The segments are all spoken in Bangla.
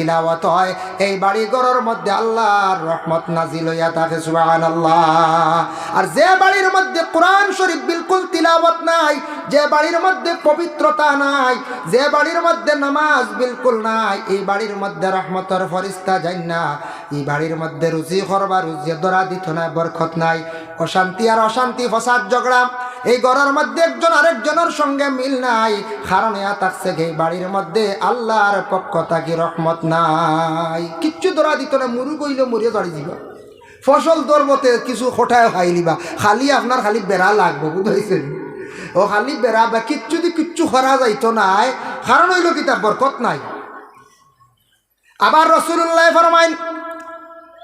তিলাওয়াত হয় এই বাড়ি ঘরের মধ্যে আল্লাহর রহমত নাজিল হইয়া থাকে সুবহানাল্লাহ। আর যে বাড়ির মধ্যে কোরআন শরীফ বিলকুল তিলাওয়াত নাই, যে বাড়ির মধ্যে পবিত্রতা নাই, যে বাড়ির মধ্যে নামাজ বিলকুল নাই, এই বাড়ির মধ্যে রহমতের ফেরেশতা যায় না। এই বাড়ির মধ্যে রুজি করবা রুজি ধরা দিত না, বরকত নাই, অশান্তি আর অশান্তি, ফসাদ ঝগড়া। এই ঘরের মধ্যে একজন আরেকজনের সঙ্গে মিল নাই, কারণ এ থাকছে এই বাড়ির মধ্যে আল্লাহর পক্ষ থাকি রহমত নাই। কিচ্ছু ধরা দিত না, মুরু কইলে মরিয়া দাঁড়িয়ে দিবা, ফসল দরবতে কিছু খোটায় খাই লিবা, খালি আপনার খালি বেড়া লাগবে, বুঝাইছেন? ও খালি বেড়া বা কিচ্ছু দি কিচ্ছু করা যাইতো নাই, কারণ হইল কি তার বরকত নাই। আবার রাসূলুল্লাহ ফরমাইন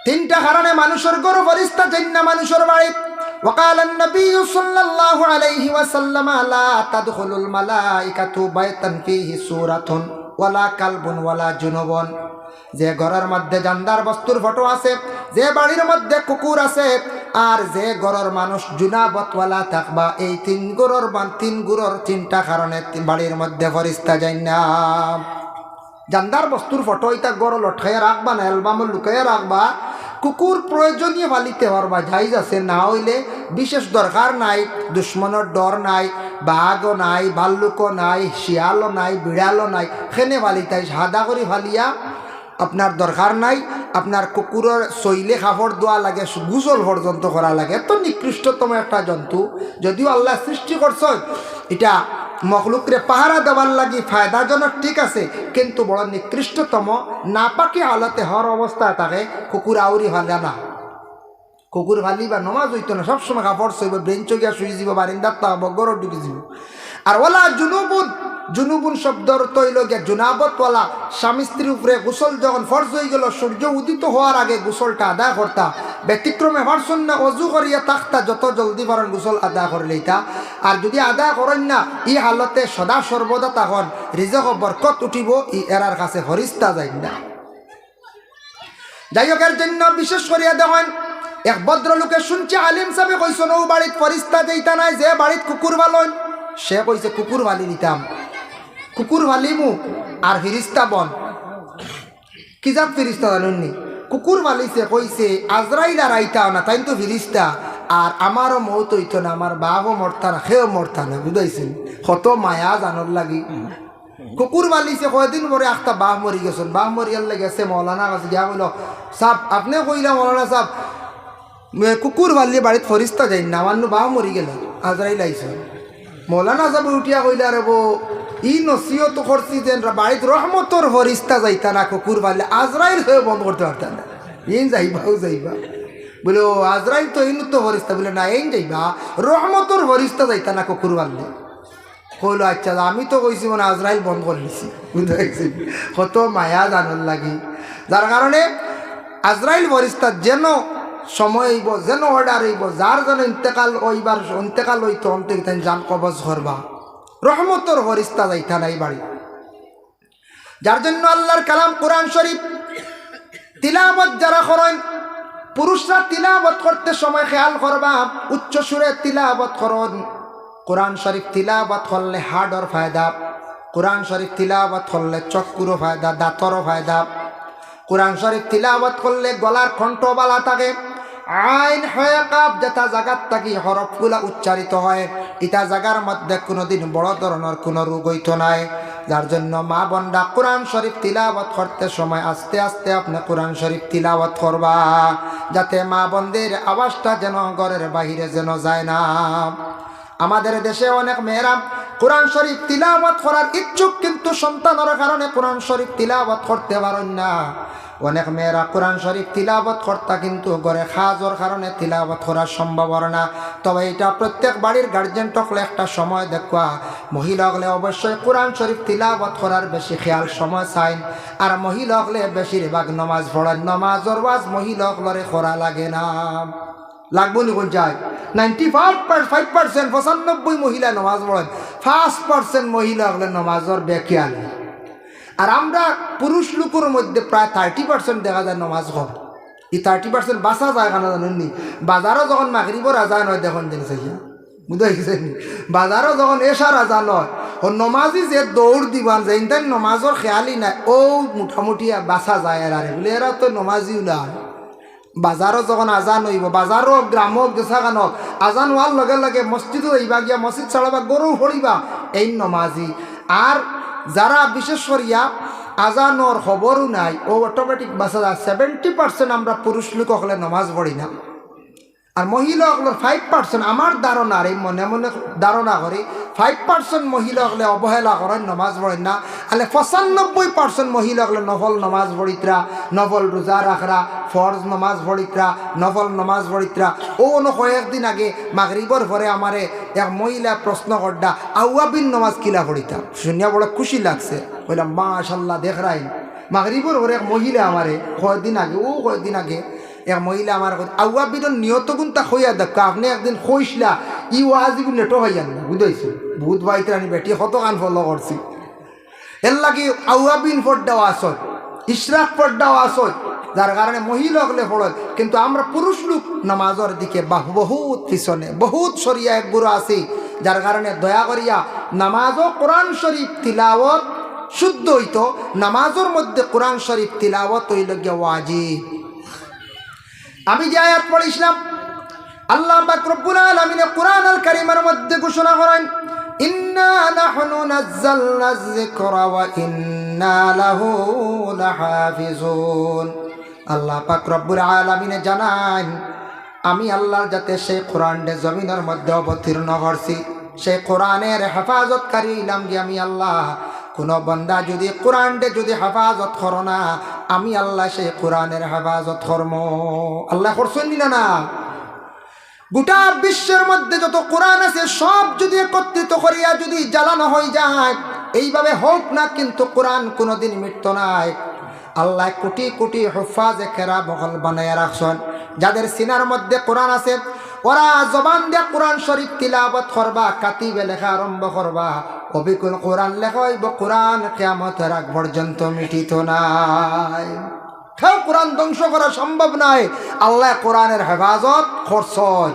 তিনটা কারণে মানুষের গরু ফেরেশতা যায় না মানুষের বাড়ি। وقال النبي صلى الله عليه وسلم لا تدخل الملائكة بيتا فيه سورة ولا كلب ولا جنوب। যে ঘরের মধ্যে জান্দার বস্তুর ফটো আছে, যে বাড়ির মধ্যে কুকুর আছে, আর যে ঘরের মানুষ জুনাবতওয়ালা থাকবা, এই তিন গুরুর তিনটা কারণে বাড়ির মধ্যে ফেরেশতা যায় না। জান্দার বস্তুর ফটো এটা গড় লটকাইয়া রাখবা না, অ্যালবামে লুকাইয়া রাখবা। কুকুর প্রয়োজনীয় পালিতে পারবা, জাইজ আছে, না হইলে বিশেষ দরকার নাই, দুশ্মনের ডর নাই, বাঘও নাই, ভাল্লুকও নাই, শিয়ালও নাই, বিড়ালও নাই, খেনে ফালিতাই সাদা করে ফালিয়া আপনার দরকার নাই। আপনার কুকুরের শৈলে কাপড় দোয়া লাগে, গোসল পর্যন্ত করা লাগে। এত নিকৃষ্টতম একটা জন্তু, যদিও আল্লাহ সৃষ্টি করছেন এটা মখলুকরে পাহারা দেওয়ার লাগি ফায়দাজনক, ঠিক আছে, কিন্তু বড় নিকৃষ্টতম নাপাকি হালতে হর অবস্থায় থাকে। কুকুর আউরি ফালে না, কুকুর ফালি বা নমাজ হইতো না, সবসময় কাপড় সইব, বেঞ্চ গিয়া শুয়ে যাব, বারিন্দার তা বগর ডুবে যাব। আর ওলা জুনুবুন শব্দর তৈল গিয়া জুনাবতওয়ালা স্বামী স্ত্রীর উপরে গোসল যখন ফরজ হয়ে গেল, সূর্য উদিত হওয়ার আগে গোসলটা আদায় করতা, ব্যতিক্রমে পারছেন না, অজু করিয়া থাকতা, যত জলদি পারেন গোসল আদায় করে লইতা। আর যদি আদায় করেন না, ই হালতে সদা সর্বদা তখন রিজক বরকত উঠিব, ই এরার কাছে ফেরেশতা যায় না। যাই হোক, এর জন্য বিশেষ করিয়া দেখেন এক ভদ্রলোকে শুনছি আলিম সাহেব কইছেন ও বাড়িত ফেরেশতা যাইতা নাই, যে বাড়িত কুকুর ভালোন সে কইছে কুকুর ভালি নিতাম, কুকুর ভালিমু আর ফিরিস্তা বন। কি জাত ফিরিস্তা জানেননি? কুকুর ভালিছে, কইছে আজরাইল আর আইতাও না, তাই তো ফিরিস্তা। আর আমারও মৌত হইতো না, আমার বাপও মরতা না, সেও মরতা না, বুঝাইছেন? কত মায়া জানর লাগি কুকুর ভালিছে। কয়দিন পরে একটা বাপ মরি গেছেন, বাপ মরিয়ার গেছে মৌলানা কাছে গিয়া কইল, সাহ আপনি কইলা মৌলানা সাহ কুকুর ভালিয়ে বাড়িত ফরিস্তা যাই না, আমার বাপ মরি গেল, আজরাইল আইছে। মৌলানা সাহেব উঠিয়া কইলা রে বো ই নসিহত করছি যে বাড়িত রহমতর ফরিস্তা যাইতা না, কুকুর ভালে আজরাইল হয়ে বন্ধ করতে পারতাম না, ইন যাইবাও যাইবা। বলে ও আজরাইল তো ইন তো ফরিস্তা, বলে না এই যাইবা, রহমতর ফরিস্তা যাইতা না কুকুর ভাললে। কইল আচ্ছা, আমি তো কইছি মানে আজরাইল বন্ধ করে দিছি, বুঝতে কত মায়া জানার লাগি। যার কারণে আজরাইল ফরিস্তা যেন সময় হইব, যেন অর্ডার হইব, যার যেন ইন্তেকাল হইবার ইন্তেকাল হইতো অন্তে জান কবজ করবা, রহমতর ফরিস্তা যাইতা নাই বাড়ি। যার জন্য আল্লাহর কালাম কোরআন শরীফ তিলাওয়াত যারা করেন, পুরুষরা তিলাওয়াত করতে সময় খেয়াল করবা, উচ্চ সুরে তিলাওয়াত করুন। কোরআন শরীফ তিলাওয়াত করলে হাড়র ফায়দা, কোরআন শরীফ তিলাওয়াত করলে চক্ষুরও ফায়দা, দাঁতরও ফায়দা। কোরআন শরীফ তিলাওয়াত করলে গলার কণ্ঠ বালা থাকে। আইন হয়ে কাপ যেটা জায়গার থাকি হরফগুলা উচ্চারিত হয়, এটা জায়গার মধ্যে কোনোদিন বড় ধরনের কোনো রোগ হইতো নাই। যার জন্য মা বোনরা কোরআন শরীফ তিলাওয়াত করতে সময় আস্তে আস্তে আপনি কোরআন শরীফ তিলাওয়াত করবা, যাতে মা বোনদের আওয়াজটা যেন ঘরের বাহিরে যেন যায় না। আমাদের দেশে অনেক মেয়েরা কোরআন শরীফ তিলাওয়াত করার ইচ্ছুক, কিন্তু সন্তানের কারণে কোরআন শরীফ তিলাওয়াত করতে পারেন না। অনেক মেয়েরা কোরআন শরীফ তিলাওয়াত করতা, কিন্তু ঘরে খাজর কারণে তিলাওয়াত করার সম্ভব না। তবে এটা প্রত্যেক বাড়ির গার্জেন টকলে একটা সময় দেখবা, মহিলা হলে অবশ্যই কোরআন শরীফ তিলাওয়াত করার বেশি খেয়াল সময় চাইন। আর মহিলা হলে বেশিরভাগ নমাজ পড়েন, নমাজর ওয়াজ মহিলা হলে করা লাগে না, লাগবো নি কোন যায় 95% 95 মহিলা নমাজ পড়েন, 5% মহিলা হলে নমাজর বেখিয়াল। আর আমরা পুরুষ লোকের মধ্যে প্রায় 30% দেখা যায় নমাজ কম। এই 30% বাঁচা যায় কেন জানেননি? বাজারও যখন মাগরিবর আজান হয় দেখুন জিনিস বুঝতে গেছেন বাজারও যখন এসার আজান হয় ও নমাজি যে দৌড় দিবান যে ইন্টার নমাজর খেয়ালই নাই ও মোটামুটি বাসা যায় আর বলে এরা তো নমাজিও না বাজারও যখন আজান হইব বাজারও গ্রামক দেশাগানক আজান হওয়ার লগে লগে মসজিদও হইবা গিয়া মসজিদ ছাড়াবা গরু ফড়িবা এই নমাজি আর যারা বিশেষ করিয়া আজানোর খবরও নাই ও অটোমেটিক বাসা যায় 70% আমরা পুরুষ লোক হলে নমাজ পড়ি না আর মহিলা হলে 5% আমার ধারণা আর এই মনে মনে ধারণা করে 5% মহিলা হলে অবহেলা করেন নমাজ পড়েন না আলে 95% মহিলা হলে নফল নমাজ পড়িতরা নফল রোজা রাখরা ফরজ নমাজ পড়িতরা নফল নমাজ পড়িতরা ও কয়েকদিন আগে মাগরিবর পরে আমারে এক মহিলা প্রশ্ন করডা আউয়াবিন নমাজ কিলা পড়িতা শুনিয়া বড় খুশি লাগছে বললাম মাশাল্লাহ দেখ রাই মাগরিবর পরে এক মহিলা আমারে কয়েকদিন আগে এক মহিলা আমার আউয়াবিনের নিয়ত গুণটা হইয়া দেখ আপনি একদিন কইসলা ই ওয়াজিব নেটো হইয়া না বুঝাইছো বহুত বাইতে আনি বেটি কত কান ফলো করছি এর লাগে আউয়াবিন পড়ডাও আসত ইশরাক পড়ডাও আসত যার কারণে মহিলা হলে পড়ত কিন্তু আমরা পুরুষ লোক নামাজের দিকে বহুত পিছনে বহুত সরিয়া এক গুরু আছি যার কারণে দয়া করিয়া নামাজও কোরআন শরীফ তিলাওয়াত শুদ্ধ হইতো নামাজের মধ্যে কোরআন শরীফ তিলাওয়াত হইল গিয়া ওয়াজিব আমি যে আয়াত পড়িছিলাম আল্লাহ পাক রব্বুল আলামিন কোরআন আল কারীমের মধ্যে ঘোষণা করেন ইন্না নাহনু নাযালনা যিকরা ওয়া ইন্না লাহু লাহাফিজুন আল্লাহ পাক রব্বুল আলামিন জানান আমি আল্লাহর যাতে সেই কোরআনকে জমিনের মধ্যে অবতীর্ণ করছি সেই কোরআনের হেফাজতকারী ইলাম কি আমি আল্লাহ কোন বান্দা যদি কোরআনকে যদি হেফাজত করো না আমি আল্লাহ সেই কোরআনের হেফাজত করব আল্লাহ করছেন না গোটা বিশ্বের মধ্যে যত কোরআন আছে সব যদি একত্রিত করিয়া যদি জ্বালানো হয়ে যায় এইভাবে হোক না কিন্তু কোরআন কোনোদিন মৃত্যু নাই আল্লাহ কোটি কোটি হুফাজে কেরাম বহল বানাইয়া রাখছেন যাদের সিনার মধ্যে কোরআন আছে ওরা জবান দিয়ে কোরআন শরীফ তিলাওয়াত করবা কাতিবে লেখা আরম্ভ করবা অবিকুল কোরআন লেখা হইব কোরআন কিয়ামতের আগ পর্যন্ত মিটিত নাই কেউ কোরআন ধ্বংস করা সম্ভব নয় আল্লাহ কোরআনের হেফাজত করছেন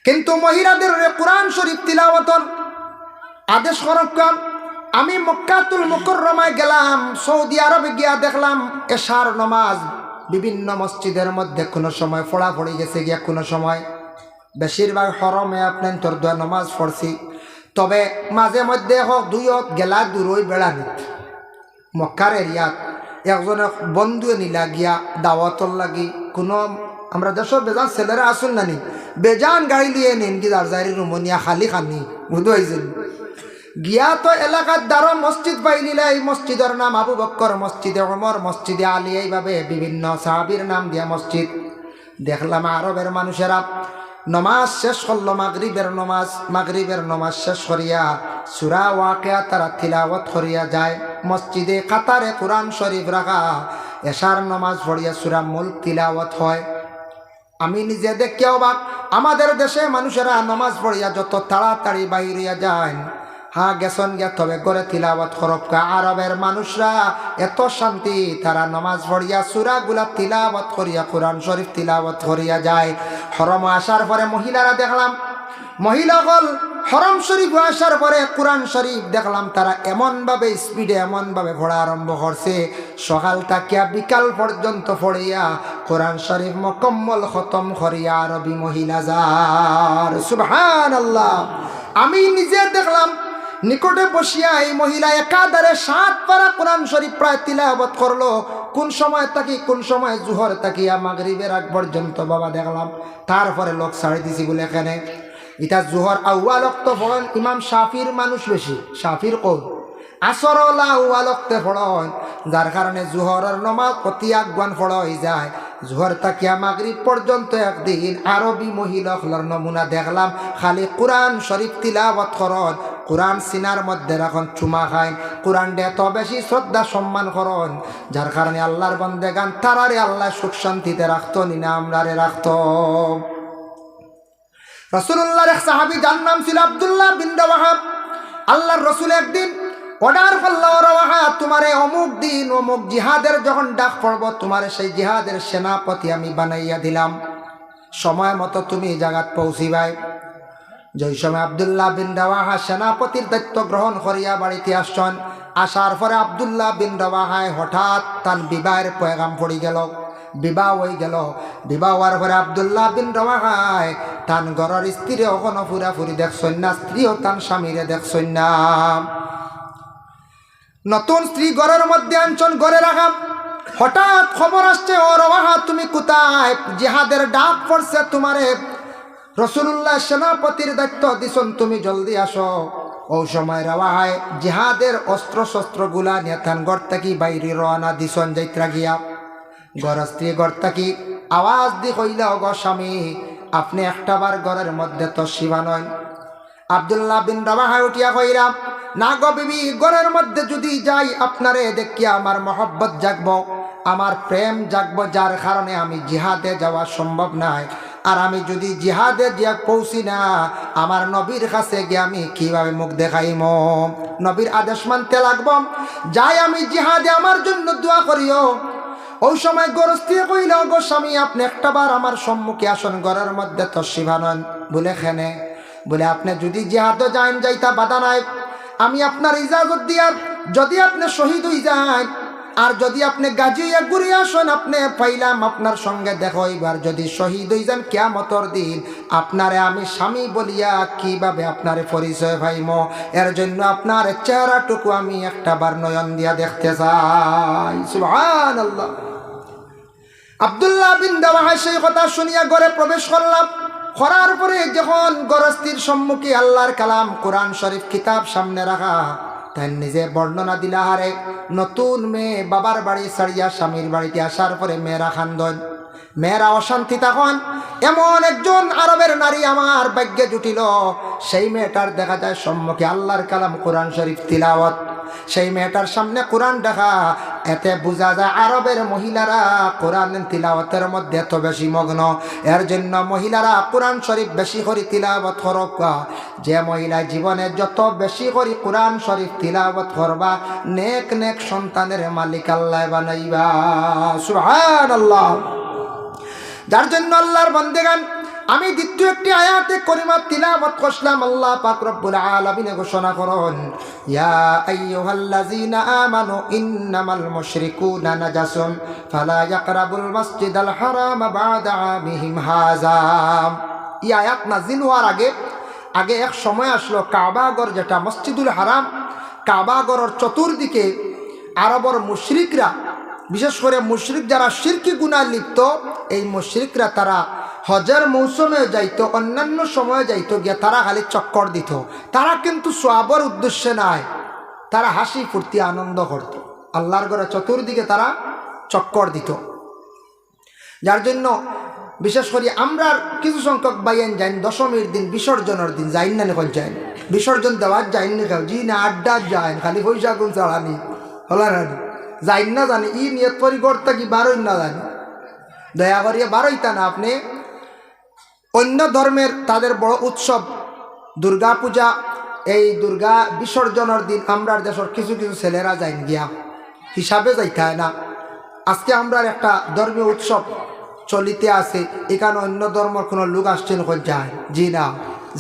কিন্তু মহিলাদের কোরআন শরীফ তিলাওয়াতের আদেশ করলাম আমি মক্কাতুল মুকাররমায় গেলাম সৌদি আরবে গিয়া দেখলাম এশার নামাজ বিভিন্ন মসজিদের মধ্যে কোনো সময় পড়া পড়ে গেছে গিয়া কোনো সময় বেশিরভাগ হরমে আপনার তোর দোয়া নামাজ পড়ছি তবে মাঝে মধ্যে হোক দুইত গেলা দূরই বেড়ানিত মক্কার এরিয়াত একজনে বন্ধু নিলা গিয়া দাওয়াতর লাগি কোনো আমরা দেশের বেজান ছেলেরা আসুন নানি বেজান গাড়ি লিয়ে নিন কি দারজারি রুমনিয়া খালি খানি বুঝতে হয়েছিল গিয়া তো এলাকার দ্বারা মসজিদ পাইলিলে এই মসজিদের নাম আবু বক্কর মসজিদে ওমর মসজিদে আলী এইভাবে বিভিন্ন সাহাবীর নাম দিয়া মসজিদ দেখলাম আরবের মানুষেরা নমাজ শেষ করলো মাগরিবের নমাজ শেষ করিয়া সূরা ওয়াকিয়া তারা তিলাওয়াত করিয়া যায় মসজিদে কাতারে কোরআন শরীফ রাখা এশার নমাজ পড়িয়া সূরা মুলক তিলাওয়াত হয় আমি নিজে দেখি অবাক আমাদের দেশে মানুষেরা নামাজ পড়িয়া যত তাড়াতাড়ি বাইরিয়া যায় হ্যাঁ গেছন গিয়া তবে করে তিলাওয়াত করবকা আরবের মানুষরা এত শান্তি তারা নামাজ পড়িয়া সূরাগুলা তিলাওয়াত করিয়া কোরআন শরীফ তিলাওয়াত করিয়া যায় হরম আসার পরে মহিলারা দেখলাম মহিলাগল হরম শরীফ আসার পরে কোরআন শরীফ দেখলাম তারা এমনভাবে স্পিডে এমনভাবে পড়া আরম্ভ করছে সকাল তাকিয়া বিকাল পর্যন্ত পড়িয়া কোরআন শরীফ মুকম্মল খতম করিয়া আরবি মহিলা যার সুবহানাল্লাহ আমি নিজে দেখলাম নিকটে বসিয়া এই মহিলা একাধারে 7 পারা কোরআন শরীফ প্রায় তিলাওয়াত করলো কোন সময় থাকি কোন সময় জোহর তাকিয়া মাগরিবের আগ পর্যন্ত বাবা দেখলাম তারপরে লোক ছাড়ি দিছি বলে এখানে এটা জোহর আউয়াল ওয়াক্ত পড়েন ইমাম শাফির মানুষ বেশি শাফির কৌল আসর আউয়াল ওয়াক্তে পড়েন যার কারণে জোহরের নামাজ অতি আগুয়ান পড়া হয়ে যায় জোহর তাকিয়া মাগরিব পর্যন্ত একদিন আরবি মহিলাগুলোর নমুনা দেখলাম খালি কোরআন শরীফ তিলাওয়াত করেন কোরআন সিনার মধ্যে রাখন চুমা খায় কোরআন এত বেশি শ্রদ্ধা সম্মান করেন যার কারণে আল্লাহর বান্দেগান তারারে আল্লাহ সুখ শান্তিতে রাখতো নিনা আমরারে রাখতো রাসূলুল্লাহর এক সাহাবী যার নাম ছিল আব্দুল্লাহ বিন রাওয়াহা আল্লাহর রাসূল একদিন অর্ডার করলো রাওয়াহা তোমারে অমুক দিন অমুক জিহাদের যখন ডাক পড়ব তোমারে সেই জিহাদের সেনাপতি আমি বানাইয়া দিলাম সময় মতো তুমি জায়গাত পৌঁছিবাই যেই সময় আব্দুল্লাহ বিন রাওয়াহা সেনাপতির দায়িত্ব গ্রহণ করিয়া বাড়িতে আসছেন, আসার পরে আব্দুল্লাহ বিন রাওয়াহায় হঠাৎ তার বিবাহের পয়গাম পড়ি গেল, বিবাহ হয়ে গেল। বিবাহ হওয়ার পরে আব্দুল্লাহ বিন রাওয়াহায় তান ঘরের স্ত্রী ওখানে ফুরাফুরি দেখছেন না, স্ত্রীও তান স্বামীরে দেখছেন না। নতুন স্ত্রী ঘরের মধ্যে আনছেন, ঘরে রাখা। হঠাৎ খবর আসছে, ও রাওয়াহা তুমি কোথায়? জিহাদের ডাক পড়ছে তোমারে, রাসূলুল্লাহ সেনাপতির দায়িত্ব দিছেন, তুমি জলদি আসো। ওই সময় রাওয়াহায় জিহাদের অস্ত্র শস্ত্রগুলা নিয়ে তান ঘর থেকে বাইরে রওনা দিছেন যাইত্রা গিয়া। ঘর স্ত্রী ঘর থেকে আওয়াজ দি কইলা, ও গো স্বামী, আপনি একটাবার ঘরের মধ্যে তো শিবা নয়। আব্দুল্লাহ বিন রাওয়াহা উঠিয়া কইরা, না গো বিবি, ঘরের মধ্যে যদি যাই আপনারে দেখিয়া আমার মহব্বত জাগব, আমার প্রেম জাগব, যার কারণে আমি জিহাদে যাওয়া সম্ভব নয়। আর আমি যদি জিহাদে গিয়া পৌঁছি না, আমার নবীর কাছে গিয়ে আমি কিভাবে মুখ দেখাইম? নবীর আদেশ মানতে লাগব। যাই আমি জিহাদে, আমার জন্য দোয়া করিও। ওই সময় গরস্তি কইল, গো স্বামী, আপনি একটাবার আমার সম্মুখে আসন, ঘরের মধ্যে তো শিবানন। বলে খেনে? বলে আপনি যদি জিহাদে যান, যাইতা বাধা নাই, আমি আপনার ইজাজত দিয়ার। যদি আপনি শহীদ হয়ে যান, আর যদি আপনি গাজী হইয়া ঘুরে আসেন, আপনি পাইলাম আপনার সঙ্গে দেখো। এবার যদি শহীদ হয়ে যান কিয়ামতের দিন, আপনারে আমি স্বামী বলিয়া কিভাবে আপনারে পরিচয় পাইম? এর জন্য আপনার চেহারাটুকু আমি একটাবার নয়ন দিয়া দেখতে চাই। সুবহানাল্লাহ। আব্দুল্লাহ বিন রাওয়াহা সেই কথা শুনিয়া ঘরে প্রবেশ করলাম। করার পরে যখন গরস্তির সম্মুখে আল্লাহর কালাম কোরআন শরীফ কিতাব সামনে রাখা, তাই নিজে বর্ণনা দিলা, হারে নতুন মেয়ে বাবার বাড়ি ছাড়িয়া স্বামীর বাড়িতে আসার পরে মেয়েরা খান্দন, মেয়েরা অশান্তি। তখন এমন একজন আরবের নারী আমার ভাগ্যে জুটিল, সেই মেয়েটার দেখা যায় সম্মুখে আল্লাহর কালাম কোরআন শরীফ তিলাওয়াত। সেই মেয়েটার সামনে কোরআন দেখা, এতে বোঝা যায় আরবের মহিলারা কোরআন তিলাওয়াতের মধ্যে এত বেশি মগ্ন। এর জন্য মহিলারা কোরআন শরীফ বেশি করে তিলাওয়াত করক। যে মহিলা জীবনে যত বেশি করে কোরআন শরীফ তিলাওয়াত করবা, নেক নেক সন্তানের মালিক আল্লাহ বানাইবা। সুবহানাল্লাহ। যার জন্য আল্লাহর বান্দেগান, আমি দ্বিতীয় একটি আয়াতে করিমা তিলাওয়াত করলাম। আল্লাহ পাক রব্বুল আলামিন ঘোষণা করেন, ইয়া আইয়ুহাল্লাযীনা আমানু ইন্নামাল মুশরিকুনা নাজাসুন ফালা ইয়াকরাবুল মাসজিদাল হারাম বা'দা আমিহিম হাযা। এই আয়াত নাযিল হওয়ার আগে এক সময় আসলো, কাবাগর যেটা মসজিদুল হারাম, কাবাগরের চতুর্দিকে আরবর মুশরিকরা, বিশেষ করে মুশরিক যারা শিরকি গুনাহ লিপ্ত, এই মুশরিকরা তারা হজের মৌসুমে যাইতো, অন্যান্য সময়ে যাইতো, গিয়া তারা খালি চক্কর দিত। তারা কিন্তু সওয়াবের উদ্দেশ্যে নাই, তারা হাসি ফুর্তি আনন্দ করত। আল্লাহর ঘরে চতুর্দিকে তারা চক্কর দিত। যার জন্য বিশেষ করে আমরা কিছু সংখ্যক বাইন যাইন দশমীর দিন, বিসর্জনের দিন যাইন না, এখন যাইন বিসর্জন দেওয়ার যাইন না, খাও জি না আড্ডা যাইন, খালি পয়সা গুণ চালানি হলানি যাইন না, জানি ই নিয়ত পরিকর্তা কি বারোই না জানি, দয়া করিয়া বারোইতা না। আপনি অন্য ধর্মের তাদের বড় উৎসব দুর্গা পূজা, এই দুর্গা বিসর্জনের দিন আমরা দেশের কিছু কিছু ছেলেরা যাইন গিয়া হিসাবে যাইতে হয় না। আজকে আমরা একটা ধর্মীয় উৎসব চলিতে আছে, এখানে অন্য ধর্মের কোনো লোক আসছেন কোন যায়? জি না,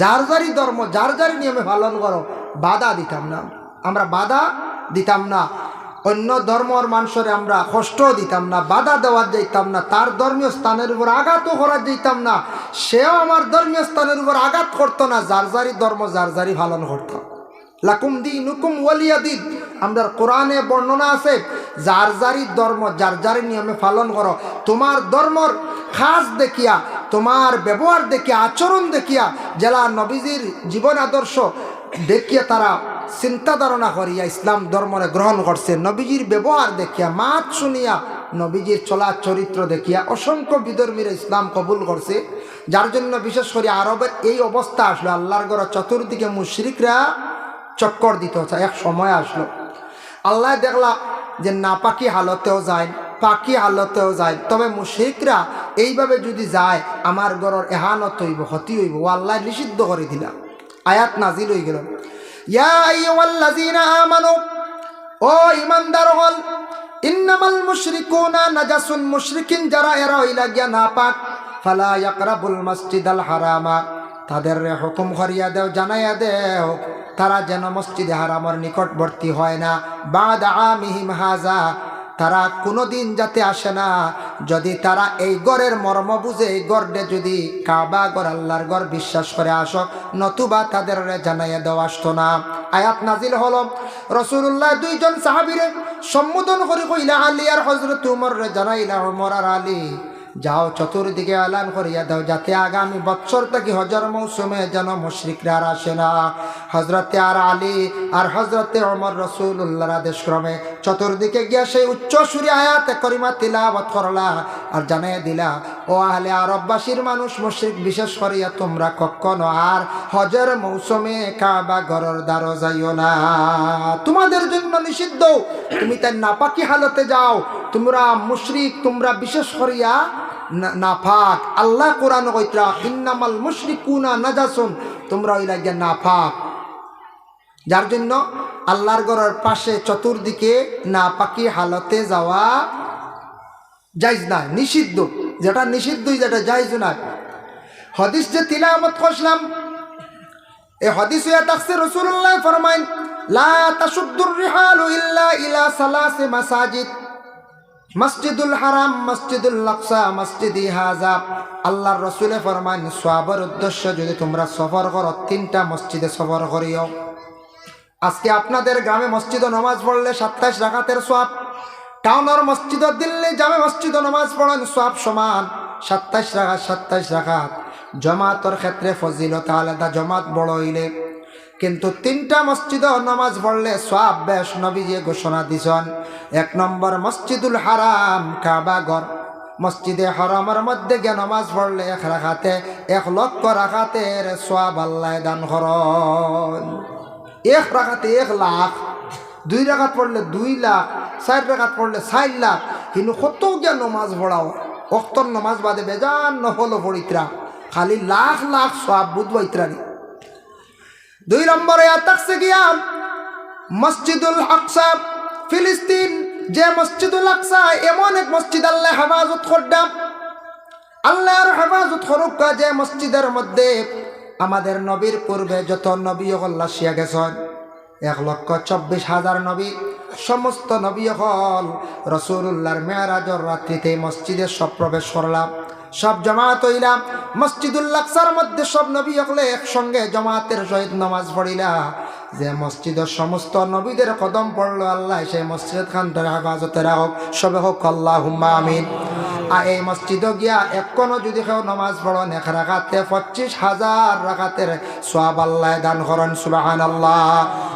যার যারই ধর্ম যার যারই নিয়মে পালন করো, বাধা দিতাম না, আমরা বাধা দিতাম না। অন্য ধর্মর মানুষের আমরা কষ্ট দিতাম না, বাধা দেওয়া যাইতাম না, তার ধর্মীয় স্থানের উপর আঘাতও করা যাইতাম না, সেও আমার ধর্মীয় স্থানের উপর আঘাত করতো না। যার যারই ধর্ম যার যারই পালন করত। লাকুম দীনুকুম ওয়ালিয়া দীন, আমাদের কোরআনে বর্ণনা আছে, যার যারই ধর্ম যার যারই নিয়মে পালন করো। তোমার ধর্মর খাস দেখিয়া, তোমার ব্যবহার দেখিয়া, আচরণ দেখিয়া, জেলা নবীজির জীবন আদর্শ দেখিয়া তারা চিন্তা ধারণা করিয়া ইসলাম ধর্মরে গ্রহণ করছে। নবীজির ব্যবহার দেখিয়া, মাত শুনিয়া, নবীজির চলা চরিত্র দেখিয়া অসংখ্য বিধর্মীরা ইসলাম কবুল করছে। যার জন্য বিশেষ করে আরবের এই অবস্থা আসলো, আল্লাহর ঘরে চতুর্দিকে মুশরিকরা চক্কর দিত। এক সময় আসলো, আল্লাহ দেখলা যে না পাকি হালতেও যায়, পাকি হালতেও যায়, তবে মুশরিকরা এইভাবে যদি যায় আমার ঘরের এহানত হইব, ক্ষতি হইব, ও আল্লাহ নিষিদ্ধ করে দিলা। আয়াত নাজিল হয়ে গেল, ইয়া আইয়ুহাল্লাযীনা আমানু, ও ঈমানদারগণ, ইন্নামাল মুশরিকুনা নাজাসুন, মুশরিকিন যারা এরা হইলা গিয়া নাপাক, ফালা ইয়াকরাবুল মাসজিদাল হারামা, তাদের হুকুম করিয়া দেও, জানাইয়া দেও তারা যেন মসজিদে হারামর নিকটবর্তী হয় না। বাদা আমিহিম হাজা, তারা কোনোদিন যাতে আসে না যদি তারা এই গড়ের মর্ম বুঝে, এই গড়ে যদি কাবা গড় আল্লাহর গড় বিশ্বাস করে আসো, নতুবা তাদের জানাইয়া দেওয়া আসতো না। আয়াত নাজিল হলো, রাসূলুল্লাহ দুইজন সাহাবীরে সম্বোধন করে কইলা আলী আর হযরত উমর রে জানাইলা, উমর আর আলী যাও চতুর্দিকে এলান করিয়া দাও যাতে আগামী বছর থেকে হজর মৌসুমে যেন মুশরিকরা আর আসে না। হজরতে আর আলী আর হজরতে ওমর রাসূলুল্লাহর আদেশ ক্রমে চতুর্দিকে গিয়া সেই উচ্চ সুরে আয়াতে করিমা তিলাওয়াত করলা আর জানাইয়া দিলা, ও আহলে আরববাসীর মানুষ মুশরিক বিশেষ করিয়া তোমরা কখনো আর হজর মৌসুমে কাবা ঘরের দ্বারও যাইও না, তোমাদের জন্য নিষিদ্ধ, তুমি তাই নাপাকি হালতে যাও, তোমরা মুশরিক, তোমরা বিশেষ করিয়া নাফাক। আল্লাহ কোরআন কইত্রা ইন্নামাল মুশরিকুনা নাজাসুন, তোমরা হইলা গিয়া নাফাক। যার জন্য আল্লাহর ঘরের পাশে চতুর্দিকে নাপাকি হালতে যাওয়া জায়েজ না, নিষিদ্ধ। যেটা নিষিদ্ধই যেটা জায়েজ না। হাদিস যে তিলাওয়াত করলাম, এই হাদিস হইয়া থাকছে রাসূলুল্লাহ ফরমাইন, লা তাশুদ্দুর রিহালু ইল্লা ইলা সালাসি মাসাজিদ, মসজিদুল হারাম, মসজিদুল আকসা, মসজিদি হাজা। আল্লাহর রাসূলে ফরমান, সওয়াবের উদ্দেশ্য যদি তোমরা সফর করো, 3টা মসজিদে সফর করিও। আজকে আপনাদের গ্রামে মসজিদে নামাজ পড়লে 27 রাকাতের সওয়াব, টাউনের মসজিদ দিল্লি জামে মসজিদে নামাজ পড়েন সওয়াব সমান 27 রাকাত। জামাতের ক্ষেত্রে ফজিলত আলাদা, জামাত বড় হইলে। কিন্তু 3টা মসজিদে নামাজ পড়লে সওয়াব বেশ। নবীজি ঘোষণা দিছেন, 1 নম্বর মসজিদুল হারাম, কাবা ঘর। মসজিদে হারামের মধ্যে গিয়ে নামাজ পড়লে 1 রাকাতে 1 লক্ষ রাকাতের সওয়াব আল্লাহ দান করেন। 1 রাকাতে 1 লাখ, 2 রাকাত পড়লে 2 লাখ, 4 রাকাত পড়লে 4 লাখ। কিন্তু কত গিয়া নামাজ পড়াও, ওয়াক্তর নামাজ বাদে বেজান নহল পড়িত্রা, খালি লাখ লাখ সওয়াব বুঝবাইত্রানি। 2 নম্বরে থাকছে গিয়া মসজিদুল আকসা, ফিলিস্তিন। যে মসজিদুল আকসা এমন এক মসজিদ আল্লাহ হেফাজত করদাম, আল্লাহর হেফাজত করুক। যে মসজিদের মধ্যে আমাদের নবীর পূর্বে যত নবী হল আসিয়া গেছেন, 1,24,000 নবী, সমস্ত নবী হল রাসূলুল্লাহর মেরাজের রাত্রিতে মসজিদে সব প্রবেশ করলাম, সব জমাত হইলাম। মসজিদুল আকসার মধ্যে সব নবী হলে একসঙ্গে জমাতের সহিত নামাজ পড়িলা। যে মসজিদের সমস্ত নবীদের কদম পড়লো, আল্লাহ সেই মসজিদ খানটার হেফাজতে রাখুক, সবে হোক আল্লাহুম্মা আমিন। আর এই মসজিদে গিয়া এখনো যদি কেউ নামাজ পড়েন 1 রাকাতে 25,000 রাকাতের সওয়াব আল্লাহ দান করেন, সুবহানাল্লাহ।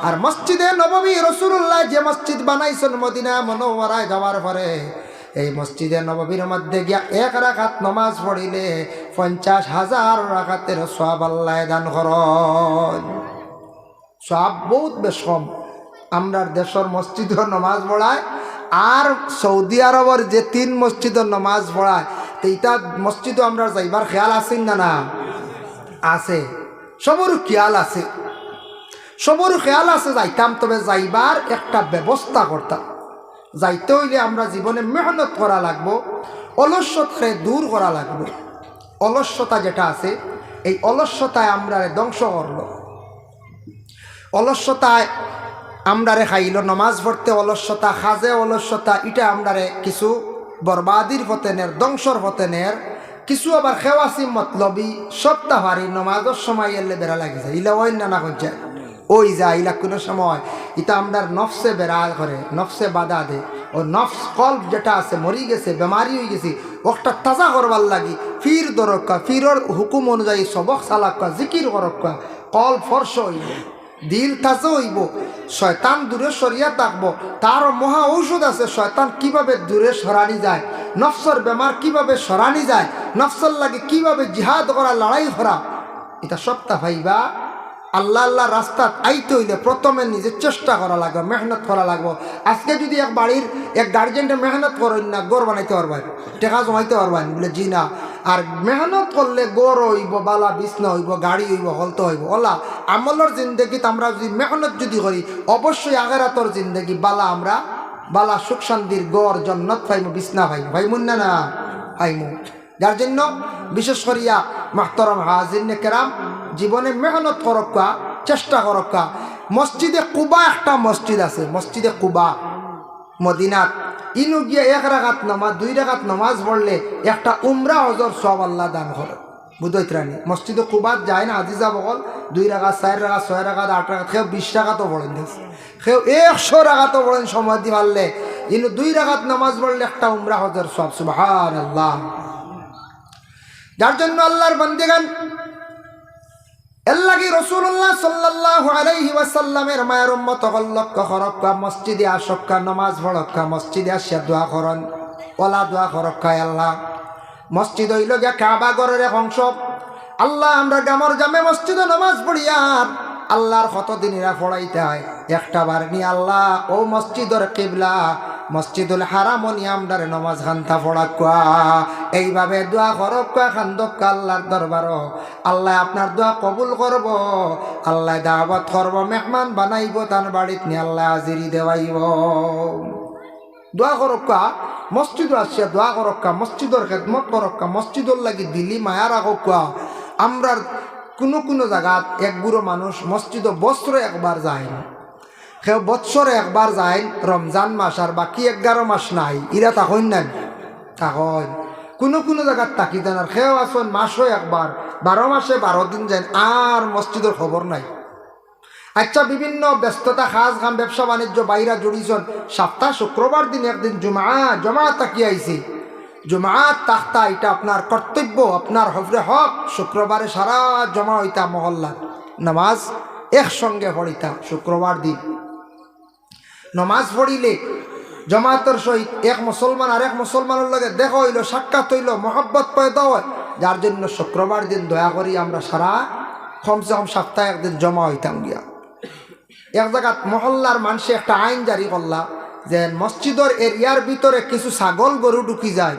আর মসজিদে নববী রাসূলুল্লাহ যে মসজিদ বানাইছেন মদিনা মুনাওয়ারায় যাওয়ার পরে, এই মসজিদে নববীর মধ্যে গিয়া 1 রাকাত নামাজ পড়িলে 50,000 রাকাতের সওয়াব আল্লাহ দান করেন। সওয়াব বহুত বেশ কম। আমরা দেশের মসজিদের নামাজ পড়ায় আর সৌদি আরবের যে 3 মসজিদের নামাজ পড়ায়, তো এইটা মসজিদও আমরা যাইবার খেয়াল আছে না? না আছে, সবরও খেয়াল আছে, সবরও খেয়াল আছে যাইতাম, তবে যাইবার একটা ব্যবস্থা করতাম। যাইতে হইলে আমরা জীবনে মেহনত করা লাগবো, অলস্যতাকে দূর করা লাগবে। অলস্যতা যেটা আছে, এই অলস্যতায় আমরা ধ্বংস করলো, অলস্যতায় আমরারে খাইল, নমাজ পড়তে অলস্যতা, খাজে অলস্যতা, এটা আমরারে কিছু বরবাদির পথেনের, ধ্বংসর পথেনের। কিছু আবার খেওয়াসি মতলবি সপ্তাহারি নমাজের সময় এলে বেড়া লাগে যায়, ইলা ওই না যায়, ওই যায় ইলা কোনো সময় এটা আমরার নফসে বেড়া করে, নফসে বাধা দে। ও নফস কল্প যেটা আছে মরি গেছে, বেমারি হয়ে গেছি, ওটা তাজা করবার লাগি ফির দরকা, ফিরর হুকুম অনুযায়ী সবক সালাক্কা, জিকির করক্কা, কল ফর্স হইব, দিল তাজা হইব, শয়তান দূরে সরিয়া থাকবো। তার মহা ঔষধ আছে, শয়তান কিভাবে দূরে সরানি যায়, নফসর বেমার কিভাবে সরানি যায়, নফসর লাগে কিভাবে জিহাদ করা, লড়াই করা, এটা সবটা ভাইবা। আল্লাহ আল্লাহ রাস্তা আইতে হইলে প্রথমে নিজের চেষ্টা করা লাগবে, মেহনত করা লাগবে। আজকে যদি এক বাড়ির এক গার্জেনটা মেহনত করেন না, গড় বানাইতে পারবেন, টেকা জমাইতে পারবেন, বলে জি না। আর মেহনত করলে গড় হইব, বালা বিছনা হইব, গাড়ি হইব, হলতে হইব। ওলা আমলের জিন্দগিত আমরা যদি মেহনত যদি করি, অবশ্যই আখেরাতের জিন্দগি বালা, আমরা বালা সুখ শান্তির গড় জন্নত পাইমু, বিছনা পাইমু, ভাইমুন না পাইমু। যার জন্য বিশেষ করিয়া মাহতারাম হাজিরিনে কেরাম, জীবনে মেহনত করক্কা, চেষ্টা করক্কা। মসজিদে কুবা একটা মসজিদ আছে, মসজিদে কুবা মদিনাত। ইনু গিয়ে 1 রাকাত নামাজ 2 রাকাত নামাজ পড়লে একটা উমরা হজর সব আল্লাহ দান করে। বুঝাইত্রানি মসজিদে কুবাত যায় না আজিজা বকল 2 রাকাত 4 রাকাত 6 রাকাত 8 রাকাত কেউ 20 রাকাতও পড়েন, কেউ 100 রাকাতও পড়েন সময় দি পারলে। ইনু 2 রাকাত নামাজ পড়লে একটা উমরা হজর সব। সুবহানাল্লাহ। যার জন্য আল্লাহর বান্দিগান এল্লাগি রাসূলুল্লাহ সাল্লাল্লাহু আলাইহি ওয়াসাল্লামের মায়ের উম্মত হল লক্ষ্য করক্কা, মসজিদে আসক্কা, নামাজ পড়ক্কা, মসজিদে আসিয়া দোয়া করন, ওলা দোয়া করক্কা। আল্লাহ মসজিদ হইল গিয়া কাবা ঘরের এক অংশ। আল্লাহ আমরা গ্রামের জামে মসজিদে নামাজ পড়িয়ার আল্লাহর কতদিনেরা পড়াইতে হয় একটা বার নি। আল্লাহ ও মসজিদের কিবলা মসজিদুল হারাম নি আমরারে নমাজ খান্তা পড়াক্কা। এইভাবে দোয়া করক্কা খান্দক্কা আল্লাহর দরবার। আল্লাহ আপনার দোয়া কবুল করব, আল্লাহ দাওয়াত করব, মেহমান বানাইব, তার বাড়িতে নিয়ে আল্লাহ হাজিরি দেওয়াইব। দোয়া করক্কা মসজিদ আসিয়া দোয়া করক্কা, মসজিদের খেদমত করক্কা, মসজিদর লাগি দিল্লি মায়া রাখক্কা। আমরার কোনো কোনো জায়গাত এক বুড়ো মানুষ মসজিদ বছরে একবার যায় না, কেউ বৎসরে একবার যায় রমজান মাস, আর বাকি 11 মাস নাই। ইরা তখন নাই তখন কোনো কোনো জায়গার তাকি দেন। আর কেউ আসেন মাসও একবার, 12 মাসে 12 দিন যায়, আর মসজিদের খবর নাই। আচ্ছা বিভিন্ন ব্যস্ততা কাজ কাম ব্যবসা বাণিজ্য বাইরা জড়িয়েছেন, সপ্তাহ শুক্রবার দিন একদিন জমা তাকিয়ে আইছি। জমাত তাক্তা এটা আপনার কর্তব্য, আপনার হফরে হক। শুক্রবারে সারা জমা হইতা মহল্লার নামাজ একসঙ্গে পড়িতা। শুক্রবার দিন নমাজ পড়িলে জমাতের সহিত এক মুসলমান আর এক মুসলমানের লগে দেখা হইল, সাক্ষাৎ হইল, মহব্বত পয়দা হয়। যার জন্য শুক্রবার দিন দয়া করি আমরা সারা কমসে কম সপ্তাহে একদিন জমা হইতাম গিয়া। এক জায়গাত মহল্লার মানুষে একটা আইন জারি করলা যে মসজিদের এরিয়ার ভিতরে কিছু ছাগল গরু ঢুকি যায়,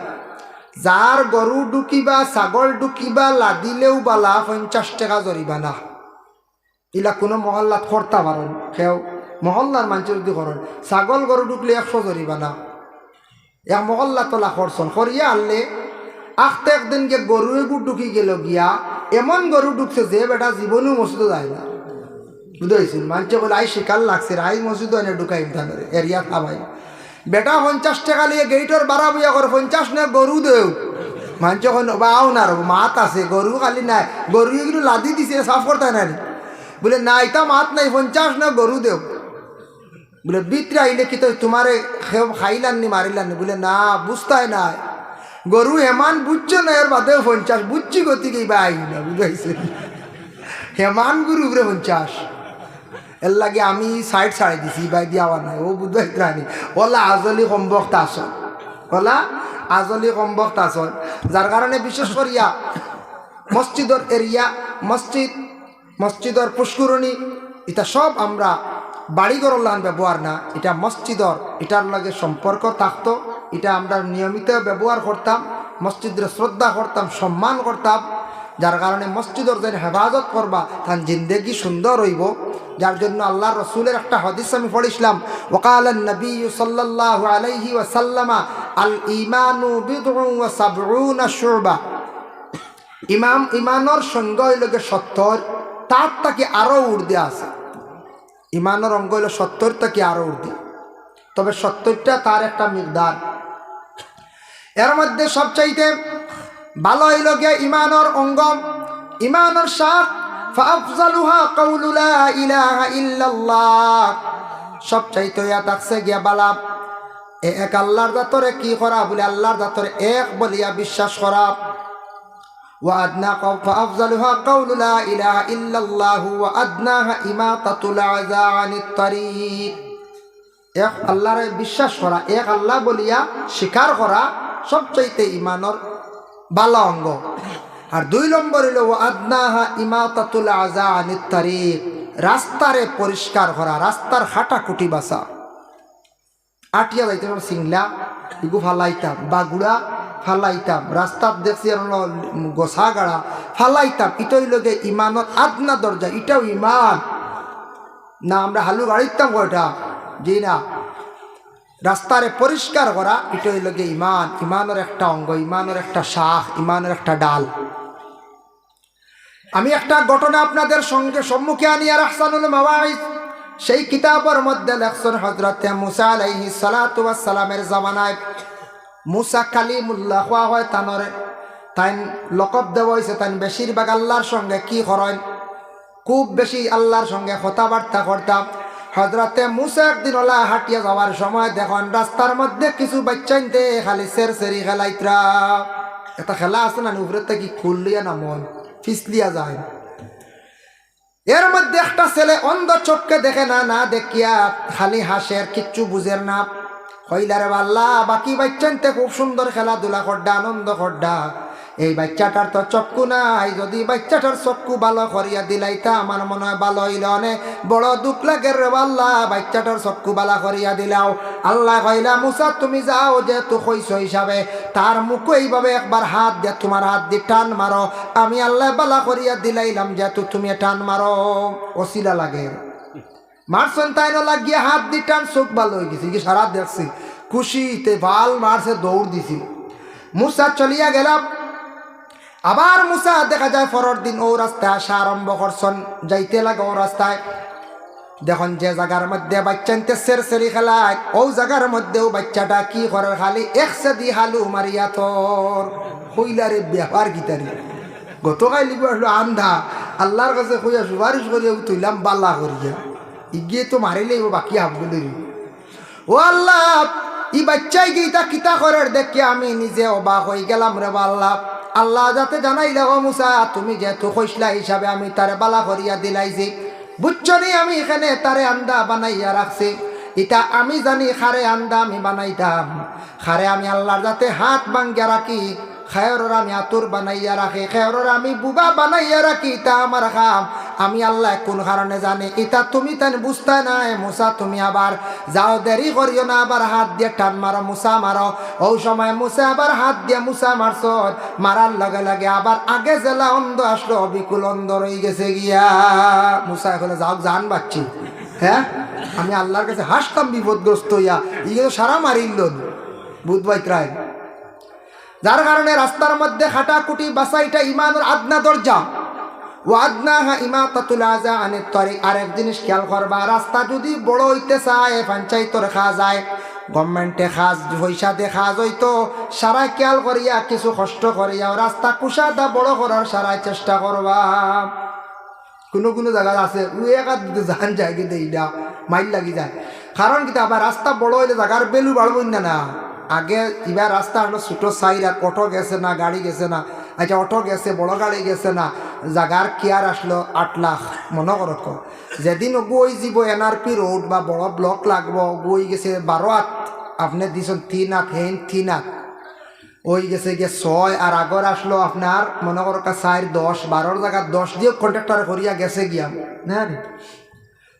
যার গরু ঢুকিবা ছাগল ঢুকিবা লাদিলেও বালা 50 টাকা জরিমানা। ইলা কোনো মহল্লাত করতে পারেন, কেউ মহল্লার মানুষের যদি করেন ছাগল গরু ঢুকলে 100 জরিমানা। এক মহল্লা তোলা করছেন করিয়া আনলে আখতে একদিন গিয়ে গরু এগুলো ঢুকি গেল গিয়া, এমন গরু ঢুকছে যে বেটা জীবনেও মসজিদে যায় না। বুঝেছিল মানুষে বলে আই শিকার লাগছে, আই মসজিদে এনে ঢুকাই ধানের এরিয়া খাবাই। বেটা 50 টাকা লিয়ে গেইটর বাড়া বইয়া করে 50 না গরু দেও। মানুষ বাও না মাত আছে গরু খালি নাই, গরু এগুলো লাদি দিছে সাফ করতে না। বলে না এটা মাত নাই 50 না গরু দেও। বলে বিত্রে আইলে কি তো তোমারে খাইলাননি মারিলাননি? বলে না বুঝতাই না, গরু হেমান বুঝছো না, এর বাদেও 50 বুঝছি গতিকে বা আই না। বুঝাইছে হেমান গরু উপরে 50। এর লাগে আমি সাইড ছাড়ি দিছি, বাই দিয়াওয়া নাই। ও বুঝবাই রানি ওলা আজলি সম্ভক্ত আসন, ওলা আজলি সম্ভক্ত আসন। যার কারণে বিশেষ করিয়া মসজিদের এরিয়া, মসজিদের পুষ্করণী এটা সব আমরা বাড়িঘর লান ব্যবহার না, এটা মসজিদর এটার লাগে সম্পর্ক থাকতো। এটা আমরা নিয়মিত ব্যবহার করতাম, মসজিদের শ্রদ্ধা করতাম, সম্মান করতাম। যার কারণে মসজিদের যেন হেফাজত করবা তার জিন্দেগি সুন্দর হইব। যার জন্য আল্লাহ রসুলের একটা হাদিস আমি পড়িছিলাম, ওয়াকাল নবী সাল্লাল্লাহু আলাইহি ওয়াসাল্লাম আল ঈমানু বিদউন ওয়া সাবউনা শুবা। ইমানের সংজ্ঞা হইল 70, তার থেকে আরও ঊর্ধ্বে আছে। ইমানের অঙ্গ হইল 70 থেকে আরও ঊর্ধ্বে, তবে 70টা তার একটা মিকদার। এর মধ্যে সবচাইতে ভালো হইল গিয়া ইমানের অঙ্গ, ইমানের শাখ ফাফজালুহা কাউলু লা ইলাহা ইল্লাল্লাহ। সবচাইতে ইয়া থাকছে গিয়া বালা এক আল্লাহর জাতরে কি করা, বলে আল্লাহর জাতরে এক বলিয়া বিশ্বাস করা। وأدنى فأفضلها قول لا إله إلا الله وأدناها إماطة الأذى عن الطريق। এক আল্লাহরে বিশ্বাস করা, এক আল্লাহ বলিয়া স্বীকার করা সবচাইতে ইমানের ভালো অঙ্গ। আর 2 নম্বর হইল ওয়াদনাহা ইমাতাতুল আযা আনিত তারিক, রাস্তারে পরিষ্কার করা, রাস্তার হাঁটাকুটি বাসা। আটিয়া যাইতে সিংলা ইগু ফালাইতাম, বাগুড়া ফালাইতাম, রাস্তার দেখছি গোসা গাড়া ফালাইতাম। ইটাই লগে ইমানত আদনা দরজা, এটাও ইমান না। আমরা হালু গাড়িতাম কয়টা জি না, রাস্তারে পরিষ্কার করা এটাই লগে ইমান। ইমানের একটা অঙ্গ, ইমানের একটা শাখ, ইমানের একটা ডাল। আমি একটা ঘটনা আপনাদের সঙ্গে সম্মুখে আনিয়া আহসানুল মাওয়াইজ সেই কিতাবের মধ্যে লেখছেন হযরতে মুসা আলাইহিস সালাতু ওয়াস সালামের জামানায় মুসা কালিমুল্লাহ হওয়া হয় তানরে তাই লকব দেওয়া হয়েছে। তাই বেশিরভাগ আল্লাহর সঙ্গে কি করেন, খুব বেশি আল্লাহর সঙ্গে কথাবার্তা করতাম। হযরতে মুসা একদিন ওলা হাঁটিয়া যাওয়ার সময় দেখুন রাস্তার মধ্যে কিছু বাচ্চাইতে খালি সেরি খেলাইতরা। একটা খেলা আছে না, উপরে থেকে খুললিয়া না মন ফিসলিয়া যায়। এর মধ্যে একটা ছেলে অন্ধ চোখকে দেখে না, না দেখিয়া খালি হাসের, কিচ্ছু বুঝের না। হইলারে আল্লাহ বাকি বাচ্চাইতে খুব সুন্দর খেলাধুলা করডা, আনন্দ করডা, এই বাচ্চাটার তো চক্ষু নাই, যদি বাচ্চাটার চক্ষু ভালো করিয়া দিলাইতা আমার মনে হয় ভালো হইল। অনেক বড় দুঃখ লাগে রে আল্লাহ, বাচ্চাটার চক্ষু ভালো করিয়া দিলাও। আল্লাহ কইলা মুসা তুমি যাও, যেহেতু কইছ হিসাবে তার মুখ এইভাবে একবার হাত দিয়ে তোমার হাত দিয়ে টান মারো, আমি আল্লাহ ভালো করিয়া দিলাইলাম, যেহেতু তুমি টান মারো। অসিলা লাগে মারছেন তাই না, লাগিয়া হাত দিয়ে টান, চোখ ভালো হয়ে গেছে কি সারা দেখছি, খুশিতে ভাল মারছে, দৌড় দিছি। মুসা চলিয়া গেলাম। আবার মুসা দেখা যায় পরের দিন ও রাস্তায় আসা আরম্ভ করছেন, যাইতে লাগে ও রাস্তায়। দেখুন যে জায়গার মধ্যে বাচ্চাতে সেরি খেলায়, ও জায়গার মধ্যেও বাচ্চাটা কি করে, খালি একসে দি হালু মারিয়া তোর হইলারে ব্যাপার গীতারি। গতকাল লিব আসলো আন্ধা, আল্লাহর কাছে কইয়া সুপারিশ করিয়া তুইলাম বাল্লা করিয়া, ইগিয়ে তো মারিলেই বাকি হাবগুলি। ও আল্লাহ ই বাচ্চাই গীতা কিতা করার দেখে আমি নিজে অবাক হয়ে গেলাম রে আল্লাহ। আল্লাহ যাতে জানাইলে ও মুসা তুমি যেহেতু কইসলা হিসাবে আমি তারে বালা করিয়া দিলাইছি, বুঝছনি আমি এখানে তারে আন্দা বানাইয়া রাখছি। এটা আমি জানি খারে আন্দা আমি বানাইতাম, খারে আমি আল্লাহর যাতে হাত ভাঙ্গিয়া রাখি, খেয়রের আমি আতুর বানাইয়া রাখি, খেয়রের আমি বুবা বানাইয়া রাখি, তা আমার খাম আমি আল্লাহ কোন কারণে জানি। এটা তুমি তাই বুঝতে নাই মুসা, তুমি আবার যাও, দেরি করিও না, আবার হাত দিয়ে টান মারো, মুসা মারো। ও সময় মুসা আবার হাত দিয়ে মুসা মারছ, মারার লগে লগে আবার আগে জেলা অন্ধ আসলো, বিকুল অন্ধ রয়ে গেছে গিয়া। মুসা এখন যাও জান বাচ্চি, হ্যাঁ আমি আল্লাহর কাছে হাসতাম বিপদগ্রস্ত হইয়া, ইয়ে সারা মারিল বুধবাইত্রায়। যার কারণে রাস্তার মধ্যে খাটাকুটি বাসাইটা ইমানের আদনা দরজা, ও আদনা হা ইমাতাতুল আযা আনিত তরিক। আরেক জিনিস খেয়াল করবা, রাস্তা যদি বড় হইতে চায় পঞ্চায়েতর খাওয়া যায়, গভর্নমেন্টে খাজ পয়সা দিয়ে খাজ হইতো, সারাই খেয়াল করিয়া কিছু কষ্ট করিয়া রাস্তা কুষাদা বড় করার সারাই চেষ্টা করবা। কোনো কোনো জায়গা আছে একা দিতে জান যায় কিন্তু এইটা মাইল লাগি যায়, কারণ কিন্তু আবার রাস্তা বড় হইলে জায়গার বেলু বাড়ব না। আগে এবার রাস্তা আসলো ছোটো সাইড, আর অটো গেছে না, গাড়ি গেছে না, আচ্ছা অটো গেছে, বড় গাড়ি গেছে না, জাগার কেয়ার আসলো 8 লাখ মনে করত। যেদিন গই যাব NRP রোড বা বড় ব্লক লাগবো, গই গেছে 12 হাত, আপনি দিছেন 3 হাত, হেন 3 হাত ওই গেছে গিয়ে 6, আর আগর আসলো আপনার মনে করো 4, 10, 12 জায়গা 10 দিয়ে কন্ট্রাক্টর করিয়া গেছে গিয়া না,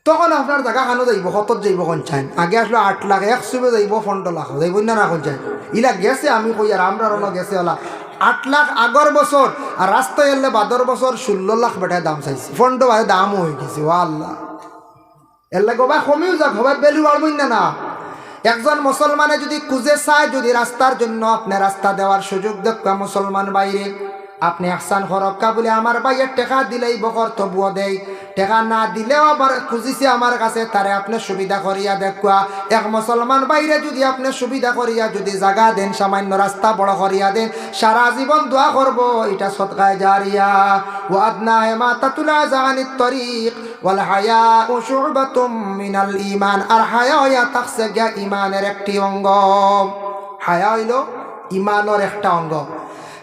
তখন আপনার জায়গা খানো যাইব, কত যাইব কোন চাইন। আগে আসলো 8 লাখ, 100 যাইব 15 লাখ যাইব না, না কোন চাইন ইলা গেছে। আমি কই আর আমরা রনো গেছে ওলা 8 লাখ আগর বছর, আর রাস্তায় এলে বাদর বছর 16 লাখ বেটায় দাম চাইছি, 15 ভাই দামও হয়ে গেছে। ও আল্লাহ, এর লাগে বা কমিও যাক, হবে বেলু বাড়ব না। একজন মুসলমানে যদি খুঁজে চায়, যদি রাস্তার জন্য আপনি রাস্তা দেওয়ার সুযোগ দেখা মুসলমান বাইরে, আপনি আহসান হরক্কা বলে আমার ভাইয়ের টেকা দিলেই বকর তবুও দেয়, টেকা না দিলেও আবার খুঁজিছে আমার কাছে, তারে আপনি সুবিধা করিয়া দেখা। এক মুসলমান বাইরে যদি আপনি সুবিধা করিয়া যদি জায়গা দেন, সামান্য রাস্তা বড় করিয়া দেন, সারা জীবন দোয়া করব, এটা সদকায়ে জারিয়া। ওয়াদনা ইমাতাতুল আযা আনিত তরিক ওয়াল হায়াউ শু'বাতুম মিনাল ঈমান। আর হায়া হইয়া থাকছে গিয়া ঈমানের একটি অঙ্গ, হায়া হইল ঈমানের একটা অঙ্গ,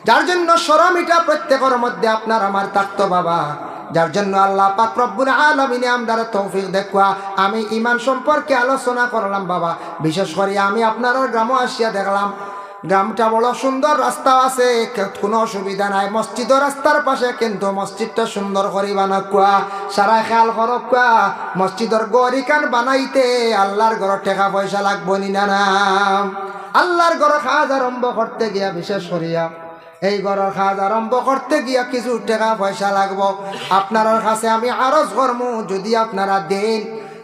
যার জন্য শরম এটা প্রত্যেকের মধ্যে আপনার আমার থাকতো বাবা। যার জন্য আল্লাহ পাক রব্বুল আলামিন আমদার তৌফিক দেখা আমি ঈমান সম্পর্কে আলোচনা করলাম বাবা। বিশেষ করে আমি আপনার গ্রামে আসিয়া দেখলাম, গ্রামটা বড় সুন্দর, রাস্তা আছে, কোনো অসুবিধা নাই, মসজিদের রাস্তার পাশে, কিন্তু মসজিদটা সুন্দর করে বানাকুয়া, সারা খেয়াল করকুয়া। মসজিদের গড়িকান বানাইতে আল্লাহর ঘর টাকা পয়সা লাগবো নি না? আল্লাহর ঘর কাজ আরম্ভ করতে গিয়া, বিশেষ করিয়া এই ঘরের কাজ আরম্ভ করতে গিয়া কিছু টাকা পয়সা লাগবো। আপনার কাছে আমি আরজ করমু, যদি আপনারা দেন,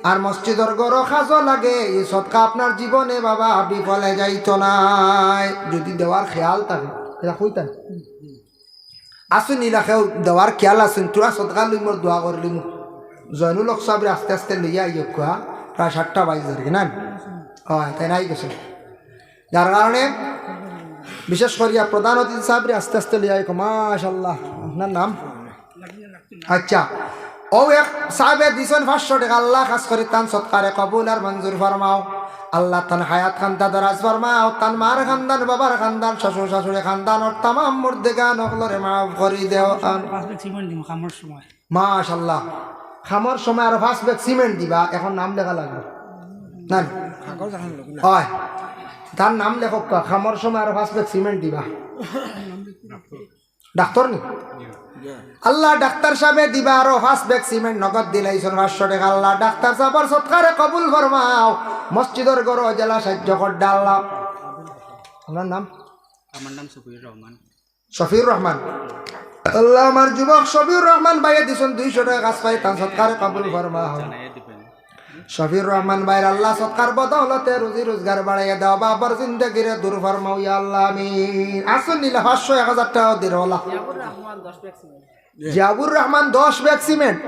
আর মসজিদের গড় কাজও লাগে, এই সদকা আপনার জীবনে বাবা বিফলে যাইতো না, যদি দেওয়ার খেয়াল থাকে। আসুন ইলাকাও দেওয়ার খেয়াল আসুন তোরা সদকা লই মোর দোয়া করলি মোক জয়নুল হক সাহেব আস্তে আস্তে লইয়া আইয় কুয়া প্রায় 7টা বাজে আর কি না হয় তাই নাই গেছে যার কারণে বিশেষ করিয়া প্রধান অতিথি সাহেবরে আস্তে আস্তে লইয়া আইকো মাশাআল্লাহ আপনার নাম আচ্ছা ও এক সাহেবে দিছেন 500 টাকা আল্লাহ খাস করে তান সৎকারে কবুল আর মঞ্জুর ফরমাও আল্লাহ তান হায়াত খানতা দরাজ ফরমাও তান মার খানদান বাবার খানদান শ্বশুর শাশুড়ি খানদান আর तमाम মুর্দেগান ওগুলোরে maaf করে দাও মাশাআল্লাহ খামর সময় আর 5 ব্যাগ সিমেন্ট দিবা এখন নাম লেখা লাগবে না হয় তার নাম লেখক খামর সময় আর 5 ব্যাগ সিমেন্ট দিবা ডাক্তার নি আল্লাহ ডাক্তার সাহেবে দিবা আরো 5 ব্যাগ সিমেন্ট নগদ দিলাইছেন 500 টাকা আল্লাহ ডাক্তার সাহেবের সৎকারে কবুল ফরমাও মসজিদের গড় জেলা সাহায্য কর আল্লাহ আপনার নাম আমার নাম শফিউর রহমান শফিউর রহমান আল্লাহ আমার যুবক শফিউর রহমান ভাইয়ে দিছেন 200 টাকা কাজ পাই তার সৎকারে কবুল ফরমাও শফিউর রহমান ভাইয়ের আল্লাহ সৎকার বদৌলতে রুজি রোজগার বাড়াইয়া দাও বাবার জিন্দেগিরে দূর ফরমাও ইয়া আল্লাহ আমিন আসুন নিলে 500 1000 টাকা দিরো আল্লাহ জিয়াবুর রহমান 10 ব্যাগ সিমেন্ট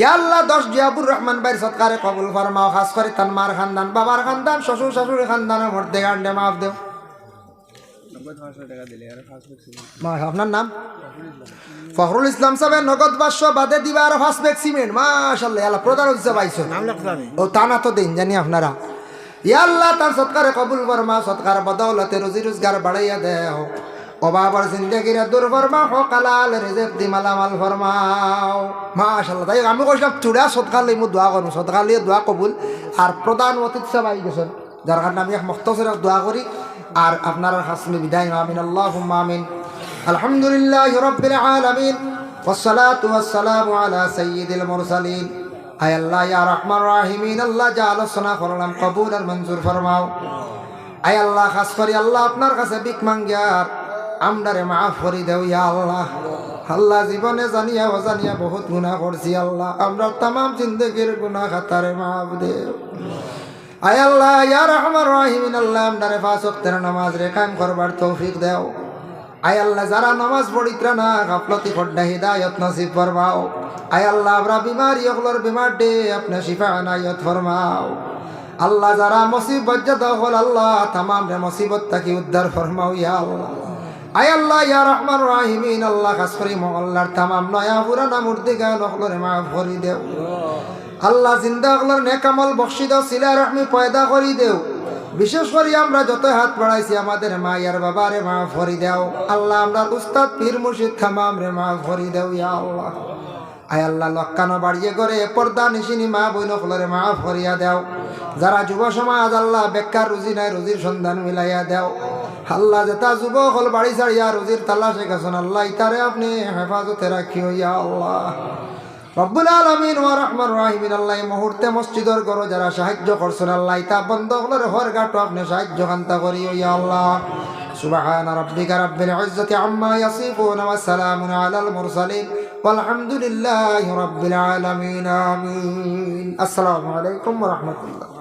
ইয়া আল্লাহ 10 জিয়াবুর রহমান ভাইয়ের সৎকারে কবুল ফরমাও খাস করে তার মার খানদান বাবার খানদান শ্বশুর শাশুড়ি খানদানের মধ্যে গান্ডে মাফ দেও আপনার নাম ফখরুল ইসলাম সাহেব নগদ 500 বাদে দিবা আর 5 ব্যাগ সিমেন্ট মাশাআল্লাহ আল্লাহ প্রধান হইছে পাইছো ও তানা তো দিন জানি আপনারা ইয়া আল্লাহ তার সৎকারে কবুল ফরমা সৎকার বদৌলতে রুজি রোজগার বাড়াইয়া দেও অবাবার জিন্দেগিরে দূর ফরমাও হকালাল রিজিক দি মালামাল ফরমাও মাশাআল্লাহ তাই আমি কইলাম চুড়া সদকা লইমু দোয়া করব সদকা লিয়ে দোয়া কবুল আর প্রধান অতিথি সাহেব আই গেছেন যার কারণে আমি মুখতাসর দোয়া করি আর আপনার হাসমি বিদায় আমিন আল্লাহুম্মা আমিন আলহামদুলিল্লাহি রাব্বিল আলামিন ওয়াসসালাতু ওয়াসসালামু আলা সাইয়্যিদিল মুরসালিন আয় আল্লাহ ইয়া রাহমান রাহিমিন আল্লাহ যা আলোচনা করলাম কবুল আর মঞ্জুর ফরমাও আয় আল্লাহ খাস করি আল্লাহ আপনার কাছে ভিক মাঙ্গিয়ার আমরারে মাফ করে দেও ইয়া আল্লাহ আল্লাহ জীবনে জানিয়া অজানিয়া বহুত গুনাহ করছি আল্লাহ আমরা तमाम জিন্দেগির গুনাহ খাতারে মাফ দেও আয় আল্লাহ ইয়া রাহমান রাহিমিন আল্লাহ আমরারে 5 ওয়াক্তের নামাজ রে কায়েম করবার তৌফিক দাও আয় আল্লাহ যারা নামাজ পড়িত্রা না গাফলতি ফড্ডা হিদায়াত নসিব ফরমাও আয় আল্লাহ আমরা বিমারি ওগুলোর বিমার দে আপনি শিফা আনায়াত ফরমাও আল্লাহ যারা মুসিবত জাদা হল আল্লাহ तमाम রে মুসিবত থেকে উদ্ধার ফরমাও ইয়া আল্লাহ আয় আল্লাহ ইয়া রহমান রাহিমিন আল্লাহ খাস করি মহল্লার तमाम নয়া পুরানা মুর্দিগান ওগুলোরে মাফ করে দেও আল্লাহ জিন্দা ওগুলোর নেক আমল বখশি দাও সিলা রহমি পয়দা করে দেও বিশেষ করে আমরা যত হাত বাড়াইছি আমাদের মা আর বাবারে মাফ করে দাও আল্লাহ আমরা উস্তাদ পীর মুর্শিদ तमाम রে মাফ করে দাও ইয়া আল্লাহ আয় আল্লাহ লক্কানো বাড়িয়ে করে পর্দা নিশিনি মা বইন ওগুলোরে মাফ করিয়া দাও যারা যুব সমাজ আল্লাহ বেকার রুজি নাই রুজির সন্ধান মিলাইয়া দাও আল্লাহ যেটা যুবক হল বাড়ি ছাড়িয়া রুজির তালাশে গেছেন আল্লাহ ইতারে আপনি হেফাজতে রাখিও ইয়া আল্লাহ রব্বুল আলামিন ওয়া রহমান রাহিমিন আল্লাহ এই মুহূর্তে মসজিদের ঘর যারা সাহায্য করছেন আল্লাহ ইতা বন্ধ হলরে হর গাটো আপনি সাহায্য কান্তা করিও ইয়া আল্লাহ সুবহান রাব্বিকা রাব্বিল ইজ্জাতি আম্মা ইয়াসিফুন ওয়া সালামুন আলাল মুরসালিন والحمد لله رب العالمين آمين السلام عليكم ورحمة الله